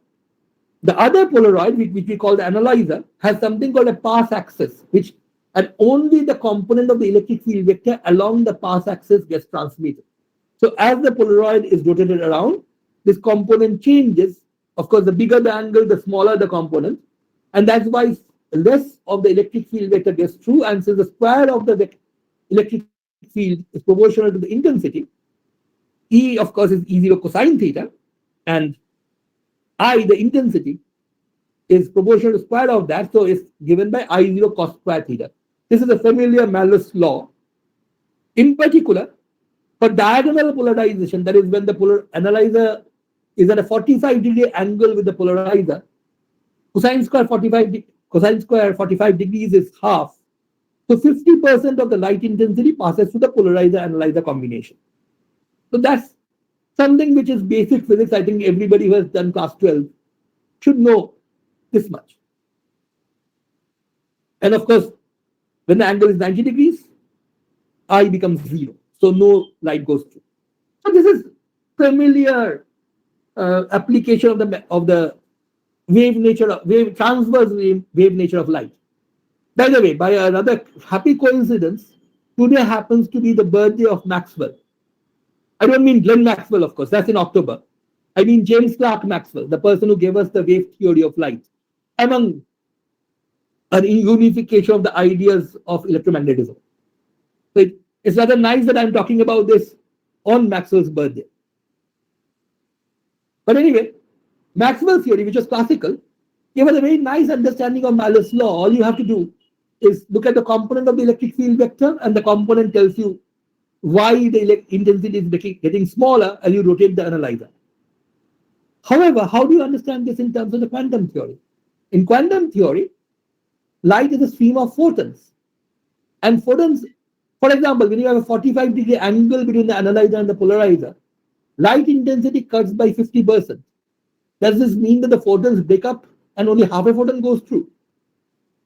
the other Polaroid, which we call the analyzer, has something called a path axis, which and only the component of the electric field vector along the path axis gets transmitted. So as the Polaroid is rotated around, this component changes. Of course, the bigger the angle, the smaller the component. And that's why less of the electric field vector gets through. And since the square of the electric field is proportional to the intensity, E, of course, is E0 cosine theta. And I, the intensity, is proportional to square of that. So it's given by I0 cos square theta. This is a familiar Malus law. In particular, for diagonal polarization, that is when the analyzer is at a 45-degree angle with the polarizer, cosine square 45 degrees is half. So 50% of the light intensity passes through the polarizer-analyzer combination. So that's something which is basic physics. I think everybody who has done class 12 should know this much. And of course, when the angle is 90 degrees, I becomes 0. So no light goes through. So this is familiar application of the transverse wave nature of light. By the way, by another happy coincidence, today happens to be the birthday of Maxwell. I don't mean Glenn Maxwell, of course, that's in October. I mean James Clerk Maxwell, the person who gave us the wave theory of light, among an unification of the ideas of electromagnetism. So it's rather nice that I'm talking about this on Maxwell's birthday. But anyway, Maxwell's theory, which was classical, gave us a very nice understanding of Malus law. All you have to do is look at the component of the electric field vector, and the component tells you why the intensity is getting smaller as you rotate the analyzer. However, how do you understand this in terms of the quantum theory? In quantum theory, light is a stream of photons. And photons, for example, when you have a 45-degree angle between the analyzer and the polarizer, light intensity cuts by 50%. Does this mean that the photons break up and only half a photon goes through?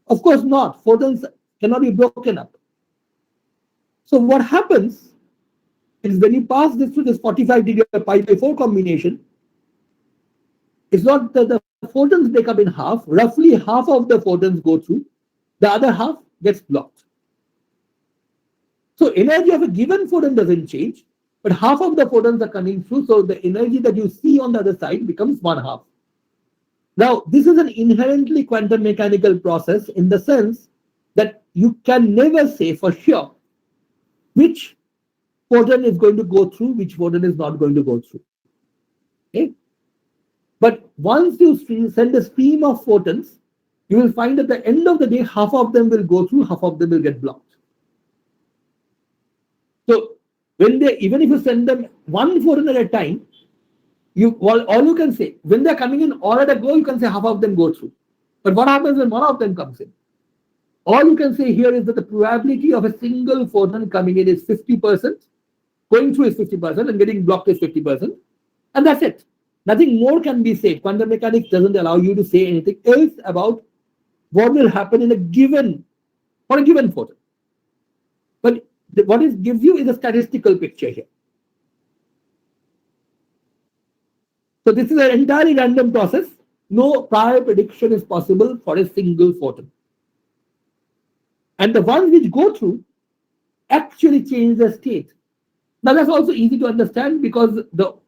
Of course not. Photons cannot be broken up. So what happens is when you pass this through this 45-degree pi/4 combination, it's not that the photons break up in half. Roughly half of the photons go through. The other half gets blocked. So energy of a given photon doesn't change, but half of the photons are coming through. So the energy that you see on the other side becomes one half. Now, this is an inherently quantum mechanical process in the sense that you can never say for sure which photon is going to go through, which photon is not going to go through. Okay? But once you send a stream of photons, you will find at the end of the day, half of them will go through, half of them will get blocked. So even if you send them one photon at a time, all you can say, when they're coming in all at a go, you can say half of them go through. But what happens when one of them comes in? All you can say here is that the probability of a single photon coming in is 50%, going through is 50%, and getting blocked is 50%. And that's it. Nothing more can be said. Quantum mechanics doesn't allow you to say anything else about what will happen in a given photon. But what it gives you is a statistical picture here. So this is an entirely random process. No prior prediction is possible for a single photon. And the ones which go through actually change the state. Now that's also easy to understand because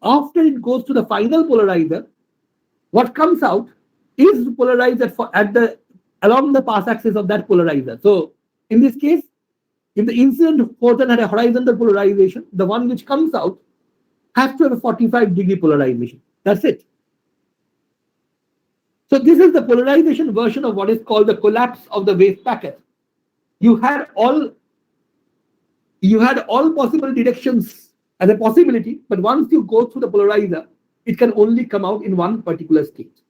after it goes to the final polarizer, what comes out is polarized along the path axis of that polarizer. So in this case, if the incident photon had a horizontal polarization, the one which comes out has to have a 45-degree polarization. That's it. So this is the polarization version of what is called the collapse of the wave packet. You had all possible directions as a possibility, but once you go through the polarizer, it can only come out in one particular state.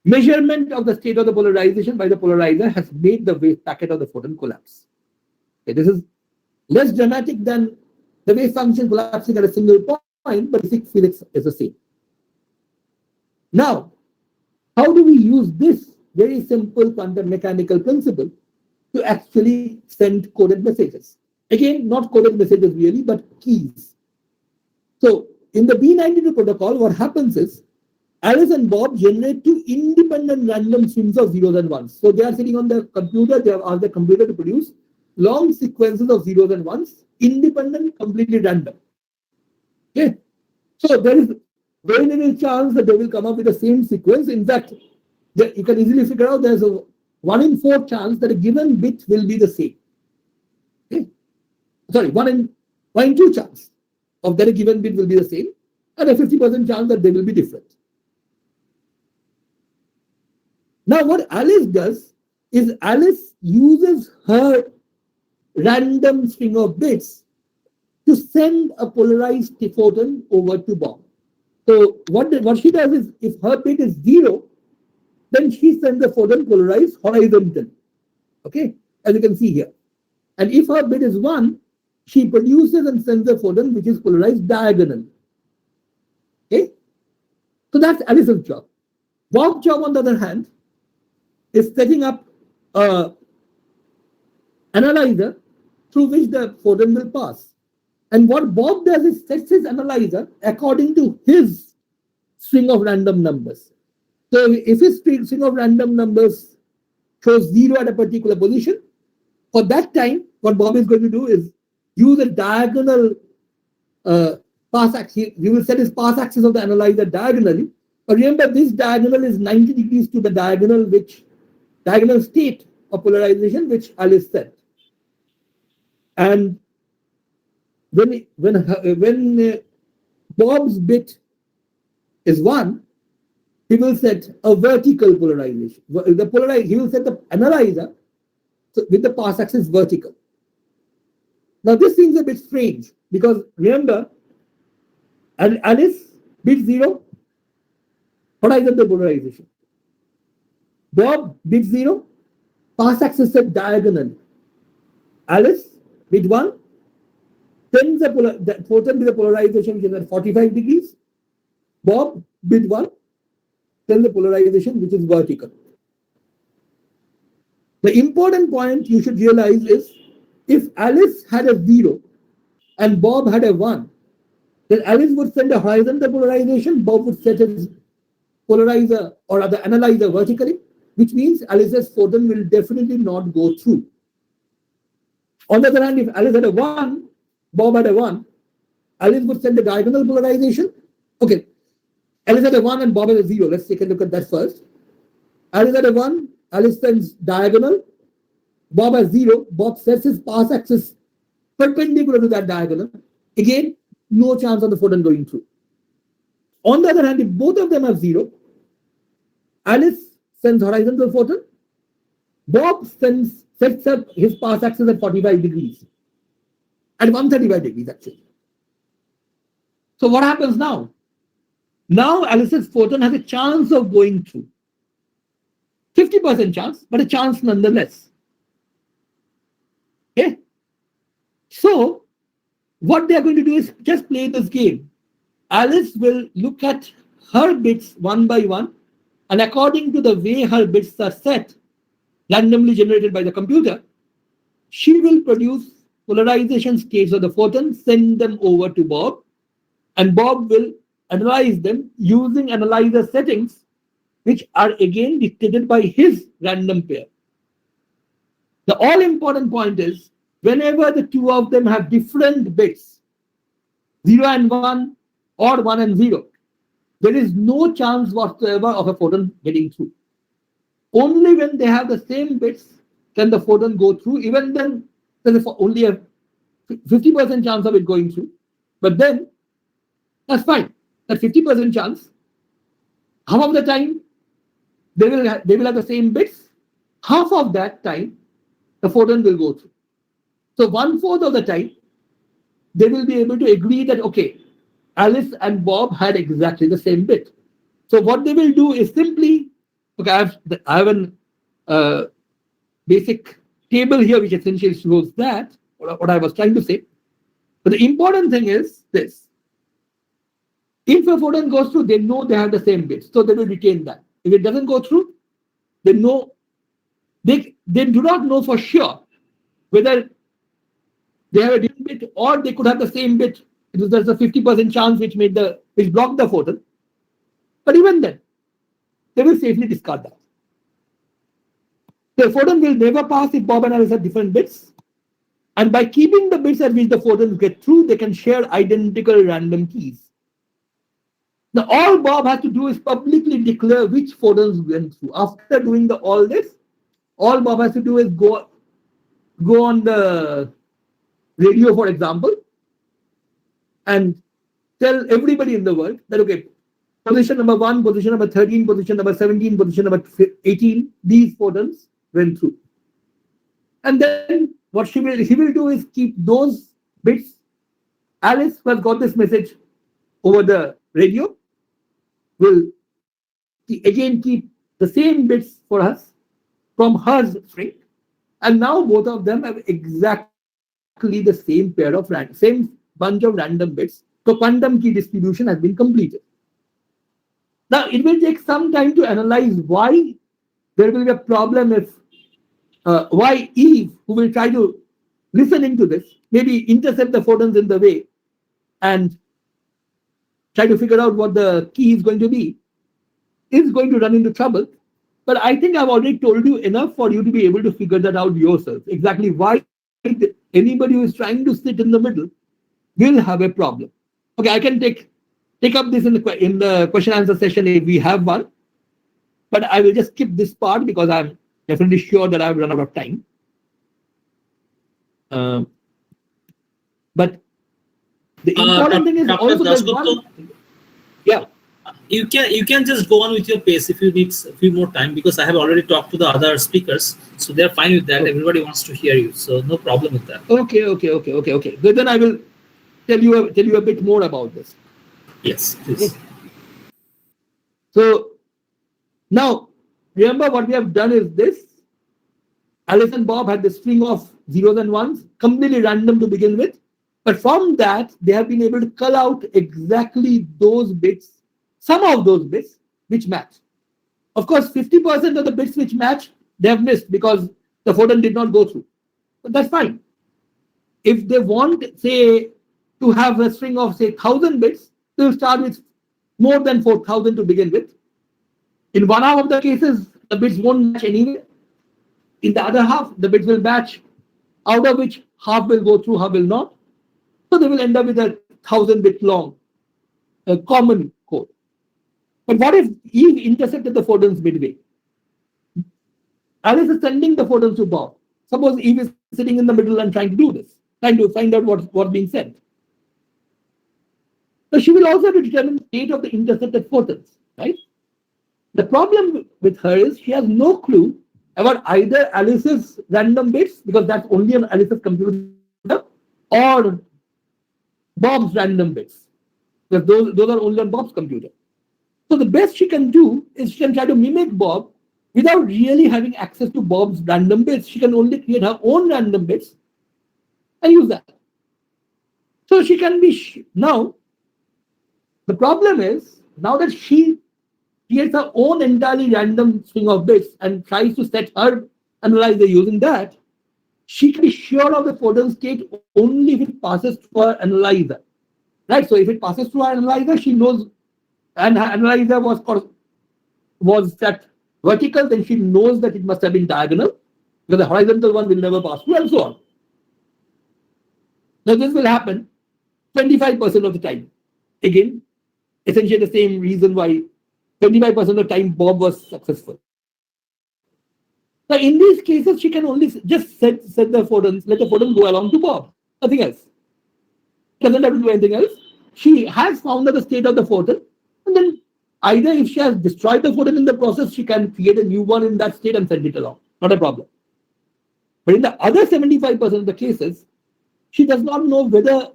Measurement of the state of the polarization by the polarizer has made the wave packet of the photon collapse. Okay, this is less dramatic than the wave function collapsing at a single point, but the physics is the same. Now, how do we use this very simple quantum mechanical principle to actually send coded messages? Again, not coded messages really, but keys. So in the B92 protocol, what happens is Alice and Bob generate two independent random streams of zeros and ones. So they are sitting on the computer, they have asked the computer to produce long sequences of zeros and ones, independent, completely random. Okay. So there is very little chance that they will come up with the same sequence. In fact, you can easily figure out there's a 1 in 4 chance that a given bit will be the same. Okay. Sorry, 1 in 2 chance of that a given bit will be the same, and a 50% chance that they will be different. Now, what Alice does is Alice uses her random string of bits to send a polarized photon over to Bob. So what she does is, if her bit is 0, then she sends a photon polarized horizontal. Okay, as you can see here. And if her bit is 1, she produces and sends a photon which is polarized diagonal. Okay, so that's Alice's job. Bob's job, on the other hand, is setting up an analyzer through which the photon will pass. And what Bob does is sets his analyzer according to his string of random numbers. So if his string of random numbers shows 0 at a particular position, for that time, what Bob is going to do is use a diagonal pass axis. He will set his pass axis of the analyzer diagonally. But remember, this diagonal is 90 degrees to the diagonal state of polarization which Alice set. And when Bob's bit is 1, he will set a vertical polarization. He will set the analyzer with the pass axis vertical. Now this seems a bit strange because remember, Alice bit 0, horizontal polarization. Bob bit 0, pass axis set diagonally. Alice bit 1 sends the photon with the polarization which is at 45 degrees. Bob bit 1 sends the polarization which is vertical. The important point you should realize is, if Alice had a 0 and Bob had a 1, then Alice would send a horizontal polarization, Bob would set his polarizer or the analyzer vertically, which means Alice's photon will definitely not go through. On the other hand, if Alice had a 1, Bob had a 1, Alice would send a diagonal polarization. Okay, Alice had a 1 and Bob had a 0. Let's take a look at that first. Alice had a 1, Alice sends diagonal, Bob has 0, Bob sets his pass axis perpendicular to that diagonal. Again, no chance of the photon going through. On the other hand, if both of them have 0, Alice sends horizontal photon, Bob sets up his pass axis at 45 degrees, at 135 degrees actually. So what happens now? Now Alice's photon has a chance of going through. 50% chance, but a chance nonetheless. Okay? So what they are going to do is just play this game. Alice will look at her bits one by one, and according to the way her bits are set, randomly generated by the computer, she will produce polarization states of the photon, send them over to Bob, and Bob will analyze them using analyzer settings which are again dictated by his random pair. The all important point is, whenever the two of them have different bits, 0 and 1 or 1 and 0, there is no chance whatsoever of a photon getting through. Only when they have the same bits can the photon go through. Even then, there's only a 50% chance of it going through. But then, that's fine. That 50% chance, half of the time, they will have the same bits. Half of that time, the photon will go through. So 1/4 of the time, they will be able to agree that, okay, Alice and Bob had exactly the same bit. So what they will do is simply, okay, I have an basic table here which essentially shows that, what I was trying to say. But the important thing is this. If a photon goes through, they know they have the same bits, so they will retain that. If it doesn't go through, they know they do not know for sure whether they have a different bit or they could have the same bit. There's a 50% chance which blocked the photon. But even then, they will safely discard that. The photon will never pass if Bob and Alice have different bits. And by keeping the bits at which the photons get through, they can share identical random keys. Now, all Bob has to do is publicly declare which photons went through. After doing all this, all Bob has to do is go on the radio, for example, and tell everybody in the world that, okay, position number 1, position number 13, position number 17, position number 18, these photons went through. And then what he will do is keep those bits. Alice, who has got this message over the radio, will again keep the same bits for us from her string. And now both of them have exactly the same pair of same bunch of random bits. So quantum key distribution has been completed. Now it will take some time to analyze why there will be a problem if why Eve, who will try to listen into this, maybe intercept the photons in the way and try to figure out what the key is going to be, is going to run into trouble. But I think I've already told you enough for you to be able to figure that out yourself. Exactly why anybody who is trying to sit in the middle will have a problem. Okay, I can take up this in the question answer session if we have one. But I will just skip this part because I'm definitely sure that I've run out of time. But the important thing is also there's one. Yeah. You can just go on with your pace if you need a few more time, because I have already talked to the other speakers, so they're fine with that. Okay. Everybody wants to hear you, so no problem with that. Okay. Good, then I will tell you a bit more about this. Yes, please. Okay. So now remember what we have done is this. Alice and Bob had the string of zeros and ones, completely random to begin with. But from that, they have been able to cull out exactly those bits, some of those bits which match. Of course, 50% of the bits which match, they have missed because the photon did not go through. But that's fine. If they want, say, to have a string of, say, 1,000 bits, they'll start with more than 4,000 to begin with. In one half of the cases, the bits won't match anyway. In the other half, the bits will match, out of which half will go through, half will not. So they will end up with a 1,000-bit long common code. But what if Eve intercepted the photons midway? Alice is sending the photons to Bob. Suppose Eve is sitting in the middle and trying to do this, trying to find out what's being sent. So she will also have to determine the state of the intercepted photons, right? The problem with her is she has no clue about either Alice's random bits, because that's only on Alice's computer, or Bob's random bits, because those are only on Bob's computer. So the best she can do is she can try to mimic Bob without really having access to Bob's random bits. She can only create her own random bits and use that. So she can be now. The problem is, now that she creates her own entirely random string of bits and tries to set her analyzer using that, she can be sure of the photon state only if it passes through her analyzer. Right? So if it passes through her analyzer, she knows, and her analyzer was set vertical, then she knows that it must have been diagonal, because the horizontal one will never pass through, and so on. Now this will happen 25% of the time. Again, essentially the same reason why 25% of the time Bob was successful. Now in these cases, she can only just set the photons, let the photon go along to Bob, nothing else. She doesn't have to do anything else. She has found out the state of the photon, and then either if she has destroyed the photon in the process, she can create a new one in that state and send it along. Not a problem. But in the other 75% of the cases, she does not know whether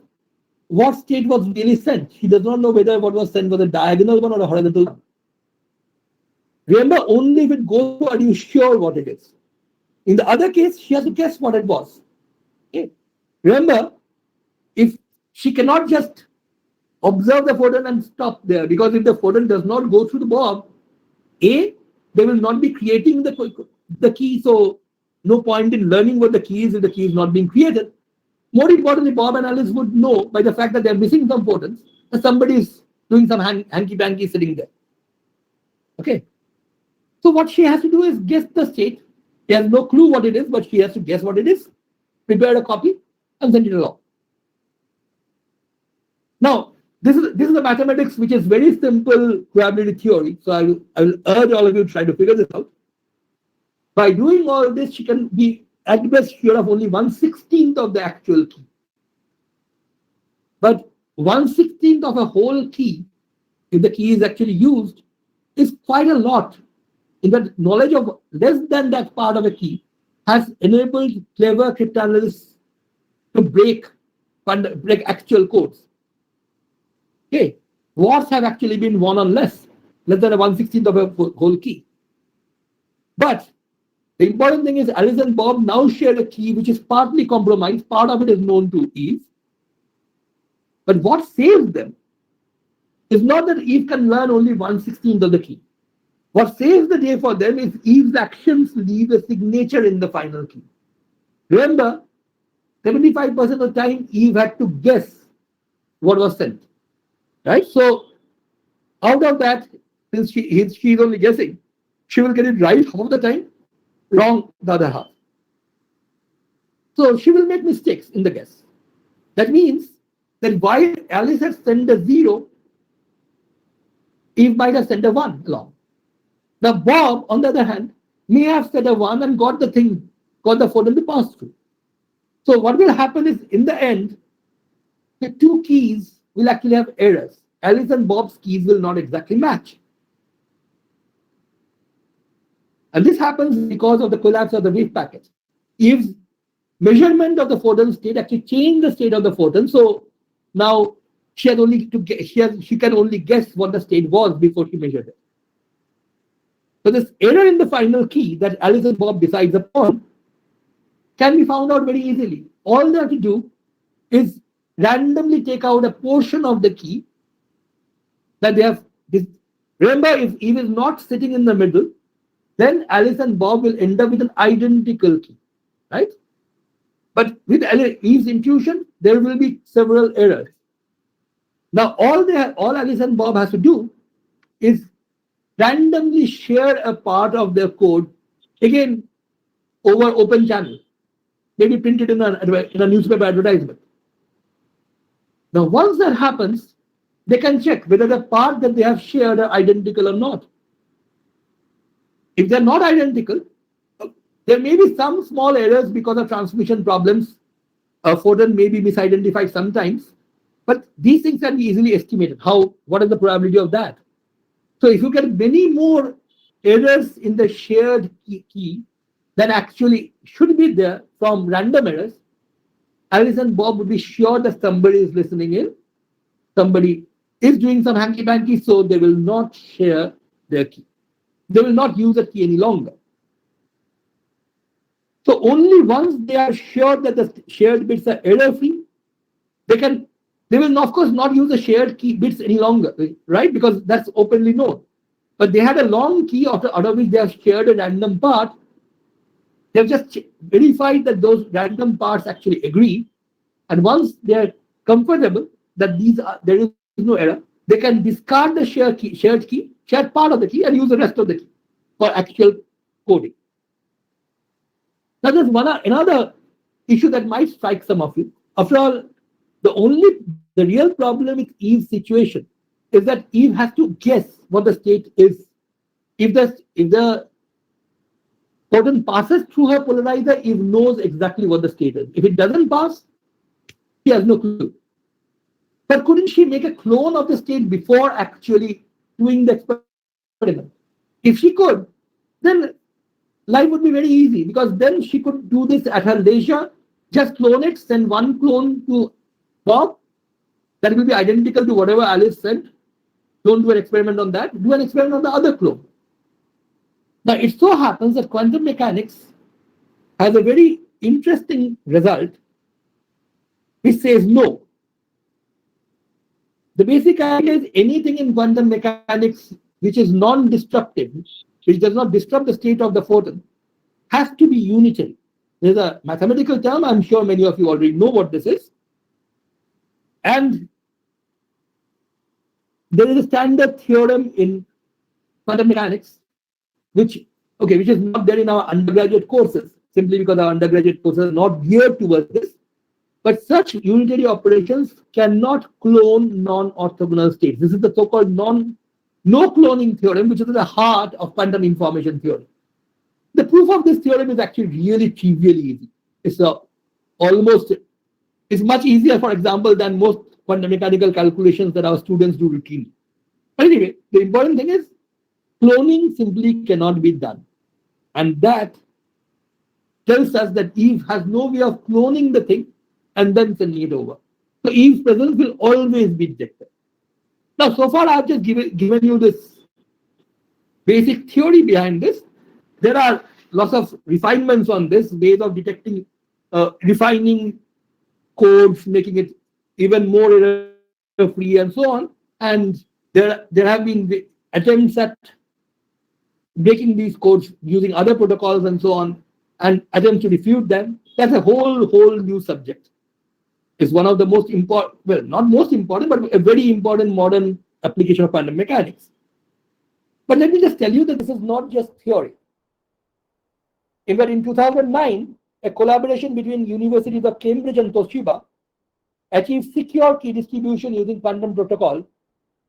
what state was really sent. She does not know whether what was sent was a diagonal one or a horizontal one. Remember, only if it goes through are you sure what it is. In the other case, she has to guess what it was. Okay. Remember, if she cannot just observe the photon and stop there, because if the photon does not go through the bob, A, they will not be creating the key, so no point in learning what the key is if the key is not being created. More importantly, Bob and Alice would know by the fact that they're missing some photons that somebody is doing some hanky-panky sitting there. Okay. So what she has to do is guess the state. She has no clue what it is, but she has to guess what it is, prepare a copy, and send it along. Now, this is a mathematics which is very simple probability theory. So I will urge all of you to try to figure this out. By doing all this, she can be at best sure of only 1/16th of the actual key. But 1/16th of a whole key, if the key is actually used, is quite a lot. In fact, knowledge of less than that part of a key has enabled clever cryptanalysts to break actual codes. Okay, wars have actually been won on less than a 1/16th of a whole key. But the important thing is Alice and Bob now share a key which is partly compromised. Part of it is known to Eve. But what saves them is not that Eve can learn only 1/16th of the key. What saves the day for them is Eve's actions leave a signature in the final key. Remember, 75% of the time Eve had to guess what was sent. Right? So out of that, since she's only guessing, she will get it right half of the time, wrong the other half. So she will make mistakes in the guess. That means that while Alice has sent a 0, Eve might have sent a 1 along. Now Bob, on the other hand, may have said a 1 and got the photon to pass through. So what will happen is, in the end, the two keys will actually have errors. Alice and Bob's keys will not exactly match. And this happens because of the collapse of the wave packet. Eve's measurement of the photon state actually changed the state of the photon. So now she can only guess what the state was before she measured it. So this error in the final key that Alice and Bob decides upon can be found out very easily. All they have to do is randomly take out a portion of the key that they have. Remember, if Eve is not sitting in the middle, then Alice and Bob will end up with an identical key, right? But with Eve's intuition, there will be several errors. Now, all Alice and Bob has to do is randomly share a part of their code, again, over open channel, maybe printed in a newspaper advertisement. Now, once that happens, they can check whether the part that they have shared are identical or not. If they're not identical, there may be some small errors because of transmission problems. A photon may be misidentified sometimes, but these things can be easily estimated. What is the probability of that? So if you get many more errors in the shared key than actually should be there from random errors, Alice and Bob would be sure that somebody is listening in, somebody is doing some hanky-panky, so they will not share their key. They will not use the key any longer. So only once they are sure that the shared bits are error-free, they will of course not use the shared key bits any longer, right? Because that's openly known. But they had a long key out of which they have shared a random part. They've just verified that those random parts actually agree. And once they're comfortable that there is no error, they can discard the shared part of the key, and use the rest of the key for actual coding. Now, there's another issue that might strike some of you. After all, the real problem with Eve's situation is that Eve has to guess what the state is. If the photon passes through her polarizer, Eve knows exactly what the state is. If it doesn't pass, she has no clue. But couldn't she make a clone of the state before actually doing the experiment? If she could, then life would be very easy, because then she could do this at her leisure, just clone it, send one clone to Bob, that will be identical to whatever Alice said. Don't do an experiment on that. Do an experiment on the other clone. Now, it so happens that quantum mechanics has a very interesting result which says no. The basic idea is anything in quantum mechanics which is non-disruptive, which does not disrupt the state of the photon, has to be unitary. There's a mathematical term, I'm sure many of you already know what this is. And there is a standard theorem in quantum mechanics, which is not there in our undergraduate courses, simply because our undergraduate courses are not geared towards this. But such unitary operations cannot clone non-orthogonal states. This is the so-called no cloning theorem, which is at the heart of quantum information theory. The proof of this theorem is actually really trivially easy. It's much easier, for example, than most quantum mechanical calculations that our students do routinely. But anyway, the important thing is cloning simply cannot be done. And that tells us that Eve has no way of cloning the thing and then sending it over. So Eve's presence will always be detected. Now, so far I've just given you this basic theory behind this. There are lots of refinements on this, ways of detecting, refining codes, making it even more error-free and so on. And there have been attempts at breaking these codes using other protocols and so on, and attempts to refute them. That's a whole new subject. It's one of the most important, well, not most important, but a very important modern application of quantum mechanics. But let me just tell you that this is not just theory. In fact, in 2009, a collaboration between universities of Cambridge and Toshiba achieved secure key distribution using quantum protocol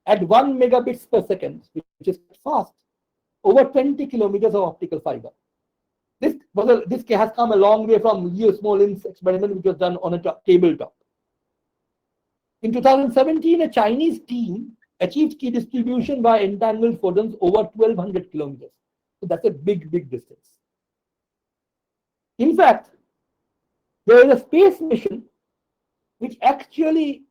at 1 megabits per second, which is fast, over 20 kilometers of optical fiber. This has come a long way from Leo Smolin's experiment, which was done on a tabletop. In 2017, a Chinese team achieved key distribution by entangled photons over 1200 kilometers. So that's a big distance. In fact, there is a space mission which actually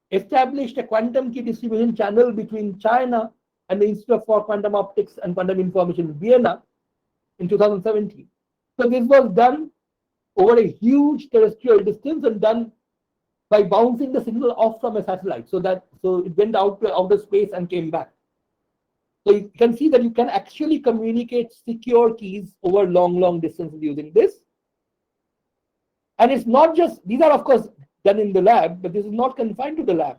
established a quantum key distribution channel between China and the Institute for Quantum Optics and Quantum Information in Vienna in 2017. So this was done over a huge terrestrial distance and done by bouncing the signal off from a satellite. So it went out to outer space and came back. So you can see that you can actually communicate secure keys over long distances using this. And it's not just, these are of course done in the lab, but this is not confined to the lab.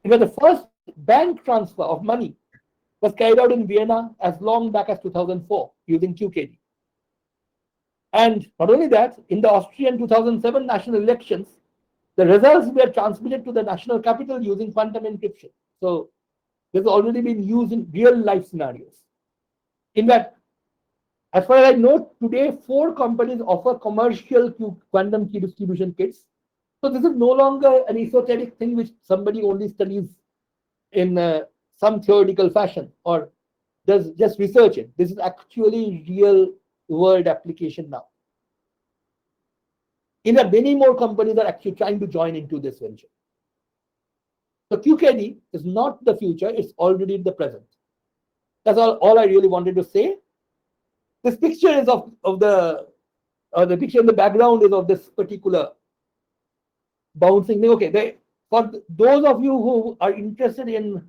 In fact, the first bank transfer of money was carried out in Vienna as long back as 2004 using QKD. And not only that, in the Austrian 2007 national elections, the results were transmitted to the national capital using quantum encryption. So this has already been used in real life scenarios. In fact, as far as I know, today 4 companies offer commercial quantum key distribution kits. So this is no longer an esoteric thing which somebody only studies in some theoretical fashion or does just research it. This is actually real world application now. In fact, many more companies are actually trying to join into this venture. So QKD is not the future, it's already the present. That's all I really wanted to say. This picture is of the picture in the background is of this particular bouncing thing. Okay, for those of you who are interested in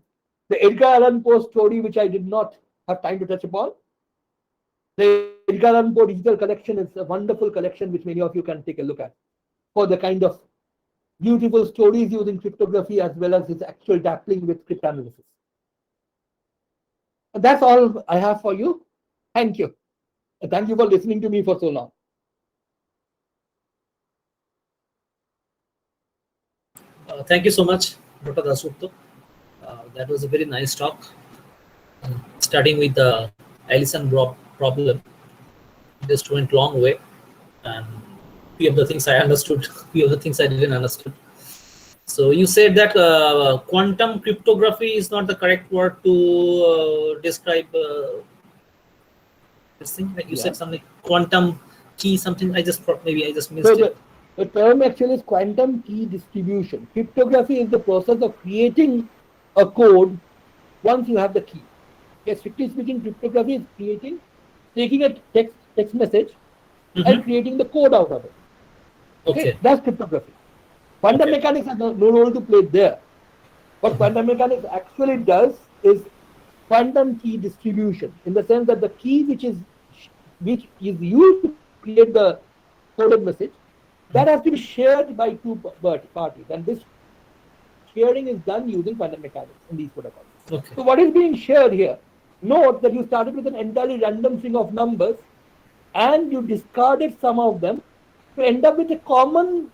the Edgar Allan Poe story, which I did not have time to touch upon, the Edgar Allan Poe digital collection is a wonderful collection which many of you can take a look at for the kind of beautiful stories using cryptography as well as his actual dabbling with cryptanalysis. And that's all I have for you. Thank you. And thank you for listening to me for so long. Thank you so much, Dr. Dasgupta. That was a very nice talk. Starting with the Allison problem, just went long way, and few of the things I understood, few of the things I didn't understand. So you said that quantum cryptography is not the correct word to describe this thing. Like you said something quantum key something. Maybe I just missed it. The term actually is quantum key distribution. Cryptography is the process of creating a code once you have the key. Okay, strictly speaking, cryptography is taking a text message and creating the code out of it. Okay. That's cryptography. Quantum mechanics has no role to play there. What quantum mechanics actually does is quantum key distribution, in the sense that the key which is used to create the coded message, that has to be shared by two parties, and this sharing is done using quantum mechanics in these protocols. Okay. So what is being shared here? Note that you started with an entirely random string of numbers and you discarded some of them to end up with a common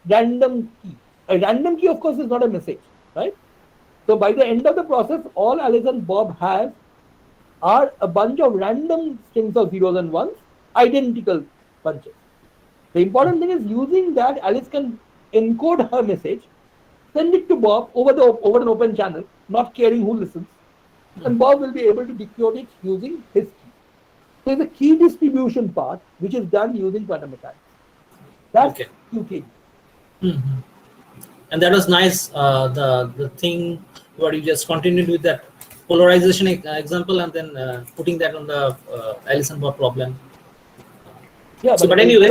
random key. A random key, of course, is not a message, right? So by the end of the process, all Alice and Bob have are a bunch of random strings of zeros and ones, identical bunches. The important thing is, using that, Alice can encode her message, send it to Bob over an open channel, not caring who listens, and Bob will be able to decode it using his key. So there's a key distribution part which is done using quantum mechanics. That's QKD. And that was nice. The thing where you just continued with that polarization example and then putting that on the Alice and Bob problem. Yeah, So, but anyway.